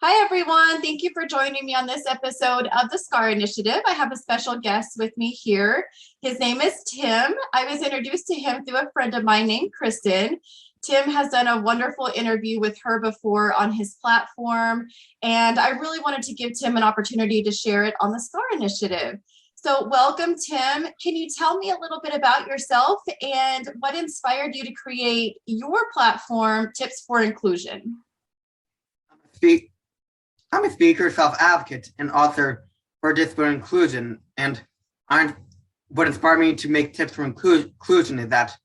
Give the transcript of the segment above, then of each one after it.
Hi, everyone. Thank you for joining me on this episode of the SCAR Initiative. I have a special guest with me here. His name is Tim. I was introduced to him through a friend of mine named Kristen. Tim has done a wonderful interview with her before on his platform, and I really wanted to give Tim an opportunity to share it on the SCAR Initiative. So welcome, Tim. Can you tell me a little bit about yourself and what inspired you to create your platform, Tips for Inclusion? I'm a speaker, self-advocate, and author for disability inclusion. And what inspired me to make tips for inclusion is that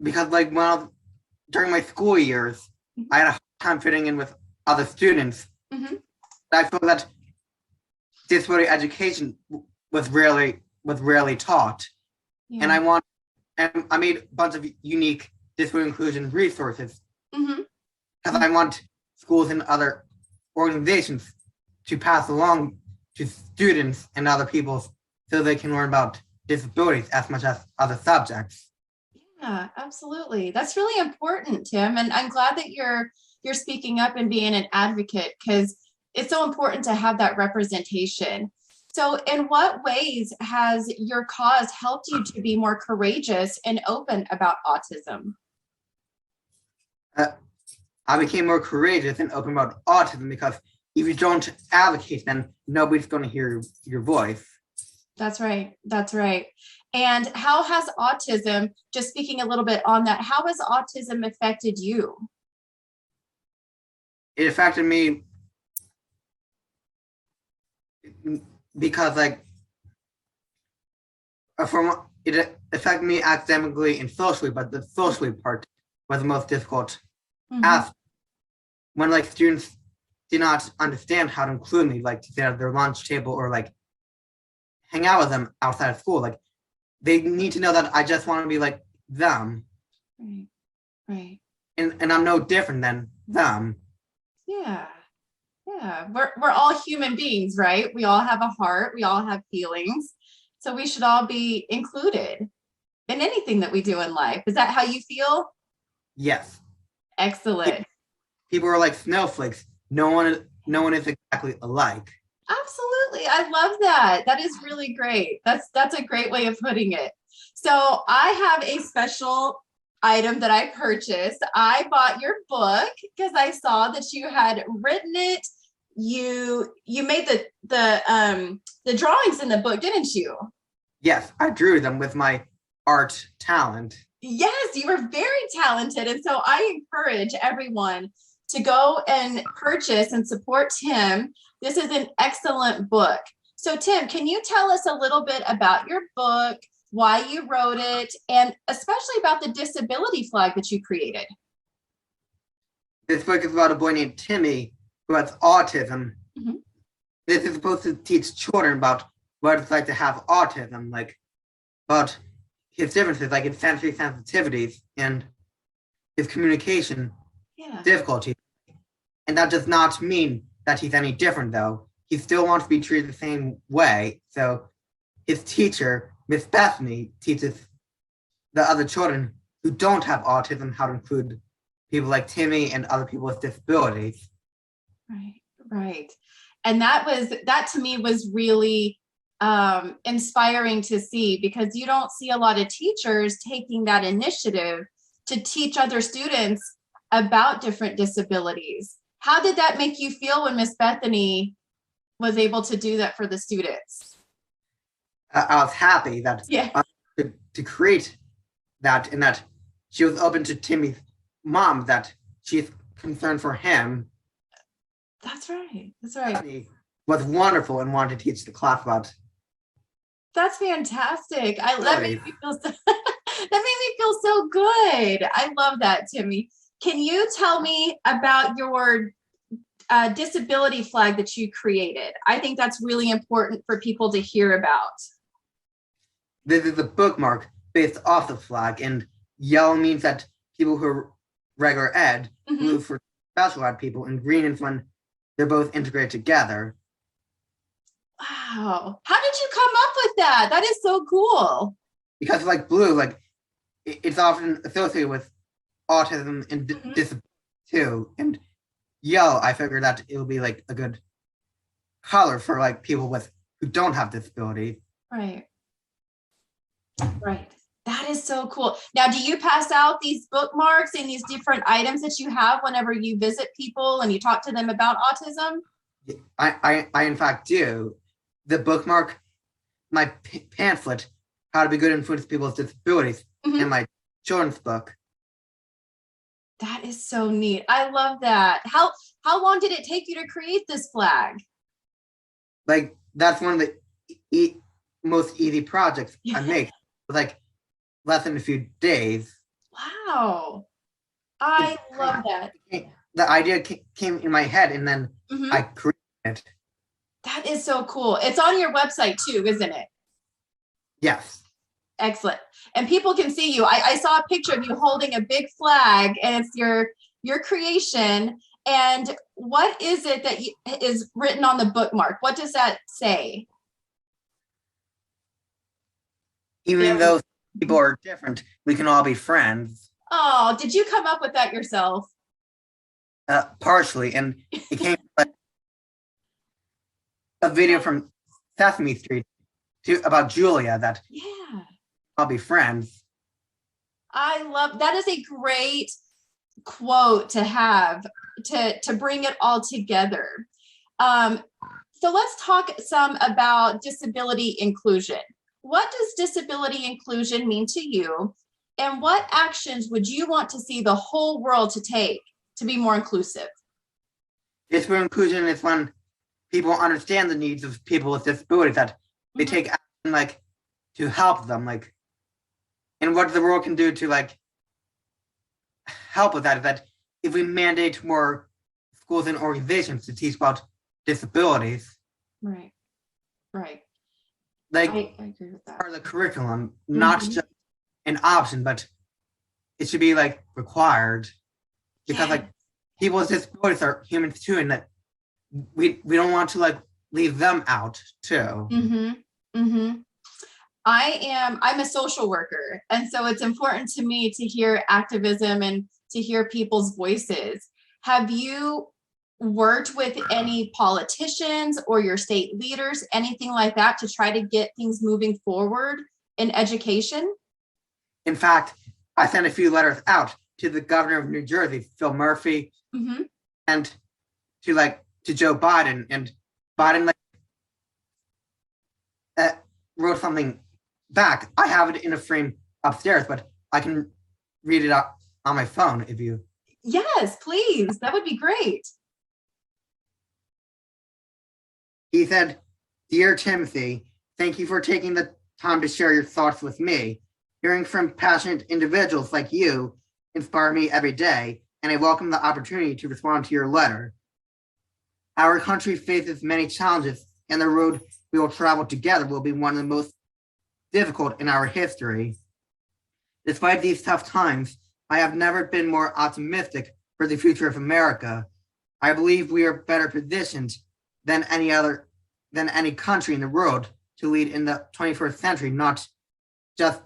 because during my school years, I had a hard time fitting in with other students. I feel that disability education was rarely taught. Yeah. And I made a bunch of unique disability inclusion resources because I want schools and other organizations to pass along to students and other people so they can learn about disabilities as much as other subjects. Yeah, absolutely. That's really important, Tim. And I'm glad that you're speaking up and being an advocate because it's so important to have that representation. So in what ways has your cause helped you to be more courageous and open about autism? I became more courageous and open about autism because if you don't advocate, then nobody's going to hear your voice. That's right. That's right. And how has autism, just speaking a little bit on that, how has autism affected you? It affected me because it affected me academically and socially, but the socially part was the most difficult. When students do not understand how to include me, to sit at their lunch table or hang out with them outside of school, they need to know that I just want to be like them. Right. And I'm no different than them. Yeah. We're all human beings, right? We all have a heart, we all have feelings. So we should all be included in anything that we do in life. Is that how you feel? Yes. Excellent. People are like snowflakes. No one is exactly alike. Absolutely. I love that. That is really great. That's a great way of putting it. So I have a special item that I purchased. I bought your book because I saw that you had written it. You made the drawings in the book, didn't you? Yes, I drew them with my art talent. Yes, you were very talented. And so I encourage everyone to go and purchase and support Tim. This is an excellent book. So Tim, can you tell us a little bit about your book, why you wrote it, and especially about the disability flag that you created? This book is about a boy named Timmy who has autism. This is supposed to teach children about what it's like to have autism, about his differences, his sensory sensitivities and his communication difficulties. And that does not mean that he's any different, though. He still wants to be treated the same way. So his teacher, Miss Bethany, teaches the other children who don't have autism how to include people like Timmy and other people with disabilities. Right. And that to me was really inspiring to see, because you don't see a lot of teachers taking that initiative to teach other students about different disabilities. How did that make you feel when Miss Bethany was able to do that for the students? I was happy that to create that, and that she was open to Timmy's mom, that she's concerned for him. That's right. Bethany was wonderful and wanted to teach the class about. That's fantastic. That made me feel so, that made me feel so good. I love that, Timmy. Can you tell me about your disability flag that you created? I think that's really important for people to hear about. This is a bookmark based off the flag, and yellow means that people who are regular ed, blue for special ed people, and green is when they're both integrated together. Wow. How did you come up with that? That is so cool. Because blue, it's often associated with autism and disability too. And yellow, I figured that it would be like a good color for like people with who don't have disabilities. Right. Right. That is so cool. Now, do you pass out these bookmarks and these different items that you have whenever you visit people and you talk to them about autism? I in fact do. The bookmark, my pamphlet, How to Be Good Influence with People with Disabilities, and my children's book. That is so neat. I love that. How long did it take you to create this flag? Like, that's one of the most easy projects I make. Like, less than a few days. Wow. I love that. The idea came in my head, and then I created it. That is so cool. It's on your website too, isn't it? Yes. Excellent. And people can see you. I saw a picture of you holding a big flag, and it's your creation. And what is it that is written on the bookmark? What does that say? Even though people are different, we can all be friends. Oh, did you come up with that yourself? Partially, and it came like a video from Sesame Street about Julia that I'll be friends. I love that. Is a great quote to have to bring it all together. So let's talk some about disability inclusion. What does disability inclusion mean to you? And what actions would you want to see the whole world to take to be more inclusive? Disability inclusion is when people understand the needs of people with disabilities, that they take action like to help them, like, and what the world can do to like help with that is that if we mandate more schools and organizations to teach about disabilities. Right. Like, I agree with that. Part of the curriculum, not just an option, but it should be like required, because like people with disabilities are humans too, and that we don't want to like leave them out too. I'm a social worker, and so it's important to me to hear activism and to hear people's voices. Have you worked with any politicians or your state leaders, anything like that, to try to get things moving forward in education? In fact, I sent a few letters out to the governor of New Jersey, Phil Murphy, and to Joe Biden, and Biden wrote something back. I have it in a frame upstairs, but I can read it out on my phone if you. Yes, please. That would be great. He said, "Dear Timothy, thank you for taking the time to share your thoughts with me. Hearing from passionate individuals like you inspire me every day, and I welcome the opportunity to respond to your letter. Our country faces many challenges, and the road we will travel together will be one of the most difficult in our history. Despite these tough times, I have never been more optimistic for the future of America. I believe we are better positioned than any country in the world to lead in the 21st century, not just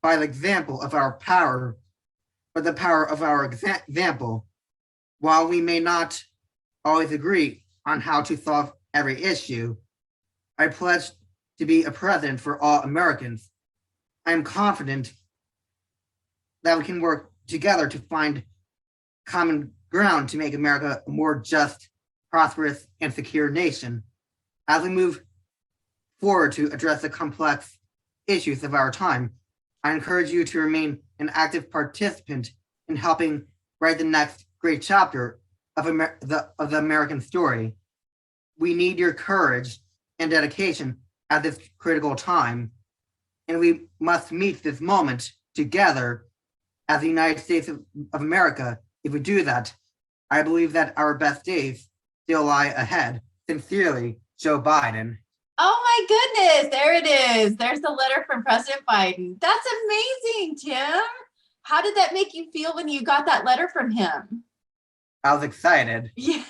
by the example of our power, but the power of our example. While we may not always agree on how to solve every issue, I pledge to be a president for all Americans. I am confident that we can work together to find common ground to make America a more just, prosperous, and secure nation. As we move forward to address the complex issues of our time, I encourage you to remain an active participant in helping write the next great chapter of the American story. We need your courage and dedication at this critical time, and we must meet this moment together as the United States of America. If we do that, I believe that our best days still lie ahead. Sincerely, Joe Biden." Oh my goodness, there it is. There's the letter from President Biden. That's amazing, Tim. How did that make you feel when you got that letter from him? I was excited. Yeah,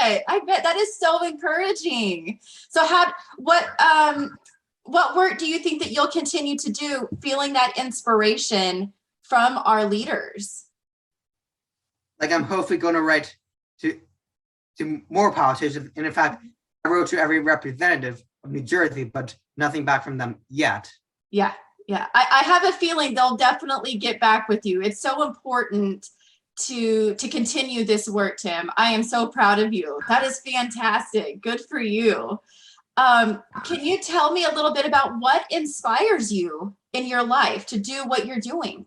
I bet that is so encouraging. So what work do you think that you'll continue to do, feeling that inspiration from our leaders? Like, I'm hopefully going to write to more politicians. And in fact, I wrote to every representative of New Jersey, but nothing back from them yet. Yeah, yeah. I have a feeling they'll definitely get back with you. It's so important to continue this work, Tim. I am so proud of you. That is fantastic. Good for you. Can you tell me a little bit about what inspires you in your life to do what you're doing?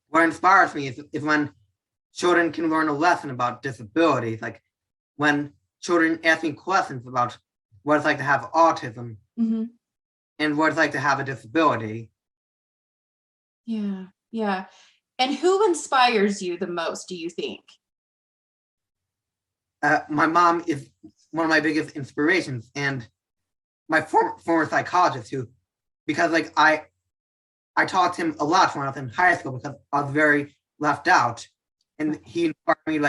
What inspires me is when children can learn a lesson about disabilities, like when children ask me questions about what it's like to have autism and what it's like to have a disability. Yeah, yeah. And who inspires you the most, do you think? My mom is one of my biggest inspirations, and my former psychologist, who, because like I talked to him a lot when I was in high school because I was very left out, and he inspired me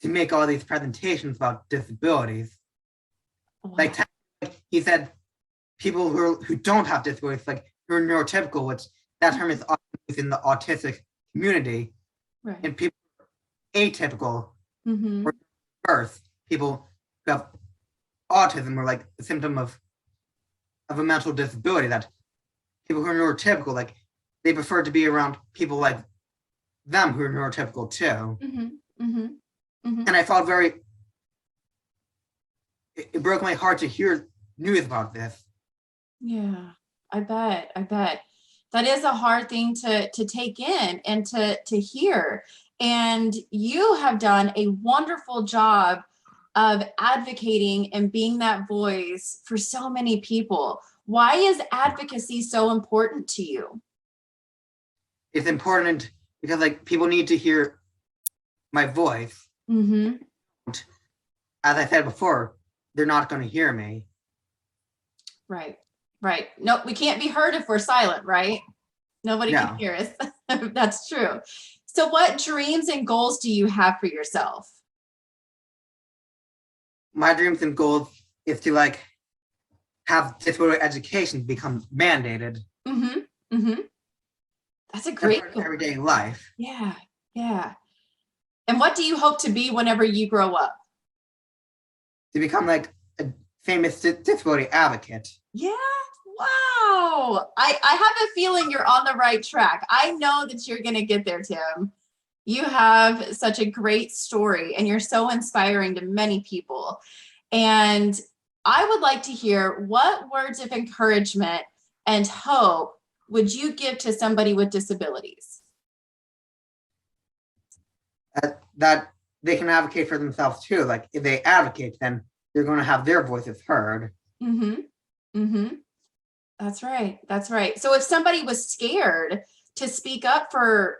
to make all these presentations about disabilities. Wow. Like he said, people who don't have disabilities, like who are neurotypical, which that term is often used in the autistic community, right. And people atypical or birth, people who have autism or like a symptom of a mental disability, that people who are neurotypical, like they prefer to be around people like them who are neurotypical too. And I felt it broke my heart to hear news about this. Yeah, I bet. That is a hard thing to take in and to hear. And you have done a wonderful job of advocating and being that voice for so many people. Why is advocacy so important to you? It's important because like people need to hear my voice. As I said before, they're not going to hear me. Right. No, we can't be heard if we're silent, right? Nobody can hear us. That's true. So what dreams and goals do you have for yourself? My dreams and goals is to like have disability education become mandated. That's a great goal. Everyday life. Yeah. And what do you hope to be whenever you grow up? To become like a famous disability advocate. Yeah. Wow. I have a feeling you're on the right track. I know that you're going to get there, Tim. You have such a great story and you're so inspiring to many people. And I would like to hear, what words of encouragement and hope would you give to somebody with disabilities? That they can advocate for themselves too. Like if they advocate, then they're going to have their voices heard. That's right. So if somebody was scared to speak up for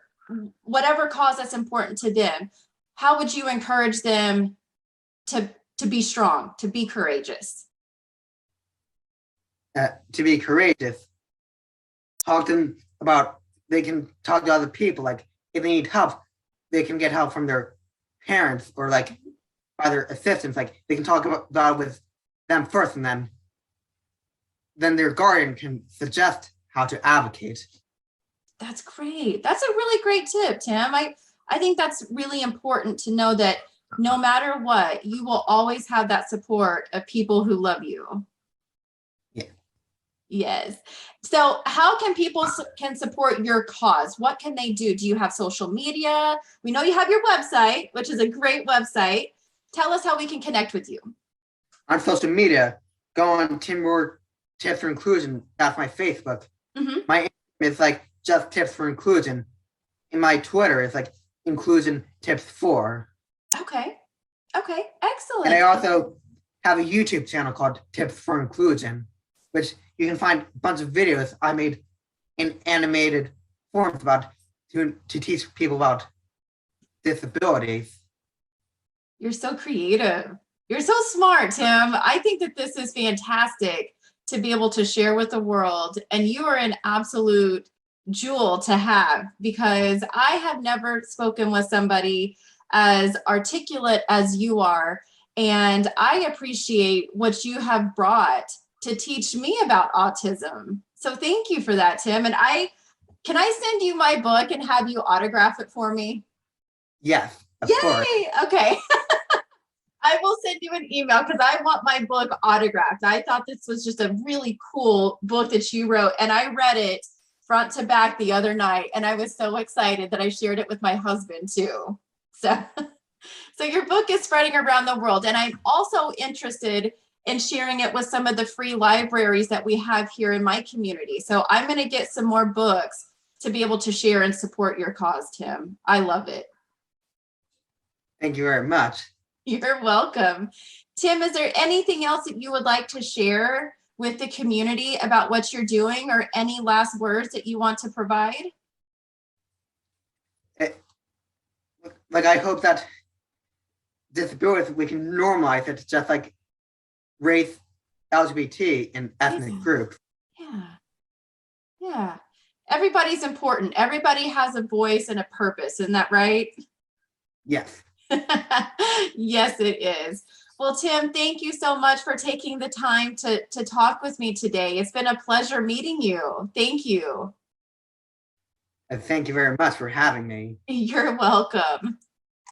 whatever cause that's important to them, how would you encourage them to be strong, to be courageous? To be courageous, talk to them about, they can talk to other people. Like if they need help, they can get help from their parents or like by their assistants. Like they can talk about it with them first, and then their guardian can suggest how to advocate. That's great. That's a really great tip, Tim. I think that's really important to know that no matter what, you will always have that support of people who love you. Yeah. Yes. So how can people can support your cause? What can they do? Do you have social media? We know you have your website, which is a great website. Tell us how we can connect with you. On social media, go on Tim Moore Tips for Inclusion. That's my Facebook. My Instagram is like just Tips for Inclusion. And my Twitter is like Inclusion Tips 4. Okay, excellent. And I also have a YouTube channel called Tips for Inclusion, which you can find a bunch of videos I made in animated forms about to teach people about disabilities. You're so creative. You're so smart, Tim. I think that this is fantastic to be able to share with the world. And you are an absolute jewel to have, because I have never spoken with somebody as articulate as you are. And I appreciate what you have brought to teach me about autism. So thank you for that, Tim. And can I send you my book and have you autograph it for me? Yes, of course. Yay! Okay. I will send you an email because I want my book autographed. I thought this was just a really cool book that you wrote, and I read it front to back the other night, and I was so excited that I shared it with my husband too. So, so your book is spreading around the world, and I'm also interested in sharing it with some of the free libraries that we have here in my community. So I'm going to get some more books to be able to share and support your cause, Tim. I love it. Thank you very much. You're welcome. Tim, is there anything else that you would like to share with the community about what you're doing, or any last words that you want to provide? Like, I hope that disability, we can normalize it, just like race, LGBT, and ethnic groups. Yeah. Yeah. Everybody's important. Everybody has a voice and a purpose. Isn't that right? Yes. Yes, it is. Well, Tim, thank you so much for taking the time to talk with me today. It's been a pleasure meeting you. Thank you. And thank you very much for having me. You're welcome.